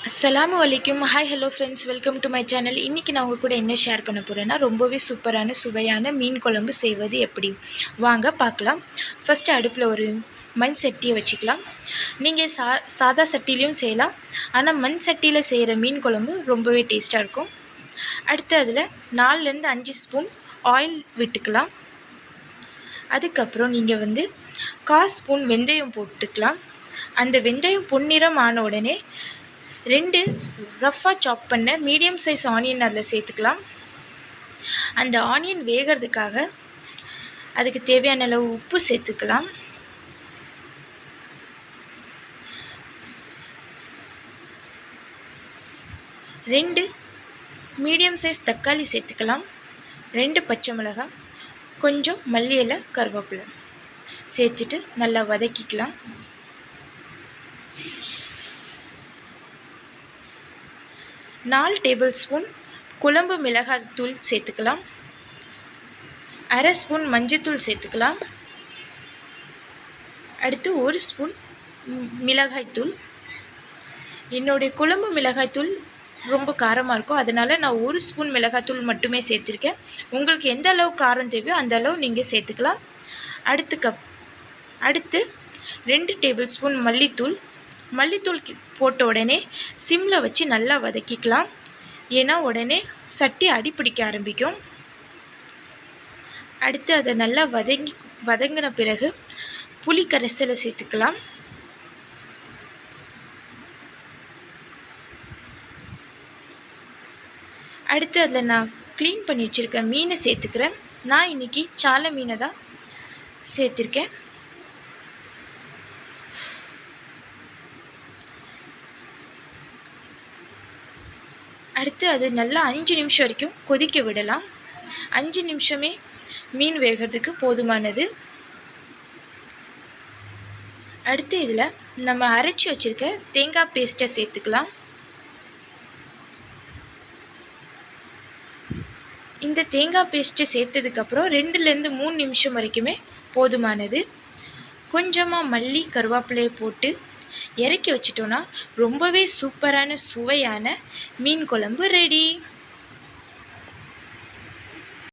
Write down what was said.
அஸ்ஸலாமு அலைக்கும். Hi hello friends, welcome to my channel. இன்றைக்கி நான் உங்கள் கூட என்ன ஷேர் பண்ண போகிறேன்னா, ரொம்பவே சூப்பரான சுவையான மீன் குழம்பு செய்வது எப்படி வாங்க பார்க்கலாம். ஃபஸ்ட்டு அடுப்பில் ஒரு மண் சட்டியை வச்சுக்கலாம். நீங்கள் சாதா சட்டிலையும் செய்யலாம், ஆனால் மண் சட்டியில் செய்கிற மீன் குழம்பு ரொம்பவே டேஸ்ட்டாக இருக்கும். அடுத்து அதில் 4லேருந்து 5 ஸ்பூன் ஆயில் விட்டுக்கலாம். அதுக்கப்புறம் நீங்கள் 1/4 ஸ்பூன் வெந்தயம் போட்டுக்கலாம். அந்த வெந்தயம் பொன்னிறம் ஆன உடனே 2 ரஃப்பாக சாப் பண்ண மீடியம் சைஸ் ஆனியன் அதில் சேர்த்துக்கலாம். அந்த ஆனியன் வேகிறதுக்காக அதுக்கு தேவையான அளவு உப்பு சேர்த்துக்கலாம். ரெண்டு மீடியம் சைஸ் தக்காளி சேர்த்துக்கலாம். 2 பச்சை மிளகாய், கொஞ்சம் மல்லி இலை, கருவேப்பிலை சேர்த்துட்டு நல்லா வதக்கிக்கலாம். 4 டேபிள் ஸ்பூன் குழம்பு மிளகாய் தூள் சேர்த்துக்கலாம். 1/2 ஸ்பூன் மஞ்சத்தூள் சேர்த்துக்கலாம். அடுத்து 1 ஸ்பூன் மிளகாய்த்தூள். என்னுடைய குழம்பு மிளகாய்த்தூள் ரொம்ப காரமாக இருக்கும், அதனால் நான் 1 ஸ்பூன் மிளகாய்த்தூள் மட்டுமே சேர்த்துருக்கேன். உங்களுக்கு எந்த அளவு காரம் தேவையோ அந்த அளவு நீங்கள் சேர்த்துக்கலாம். அடுத்து 2 டேபிள் ஸ்பூன் மல்லித்தூள் போட்ட உடனே சிம்மில் வச்சு நல்லா வதக்கிக்கலாம். ஏன்னா உடனே சட்டி அடிப்பிடிக்க ஆரம்பிக்கும். அடுத்து அதை நல்லா வதங்கின பிறகு புளி கரைசலை சேர்த்துக்கலாம். அடுத்து அதில் நான் க்ளீன் பண்ணி வச்சுருக்க மீனை சேர்த்துக்கிறேன். நான் இன்றைக்கி சாலை மீனை தான் சேர்த்துருக்கேன். அடுத்து அது நல்லா 5 நிமிஷம் வரைக்கும் கொதிக்க விடலாம். 5 நிமிஷமே மீன் வேகிறதுக்கு போதுமானது. அடுத்து இதில் நம்ம அரைச்சி வச்சுருக்க தேங்காய் பேஸ்ட்டை சேர்த்துக்கலாம். இந்த தேங்காய் பேஸ்ட்டு சேர்த்ததுக்கப்புறம் 2லேருந்து 3 நிமிஷம் வரைக்குமே போதுமானது. கொஞ்சமாக மல்லி கருவேப்பிலையை போட்டு இறக்கி வச்சிட்டோன்னா ரொம்பவே சூப்பரான சுவையான மீன் குழம்பு ரெடி.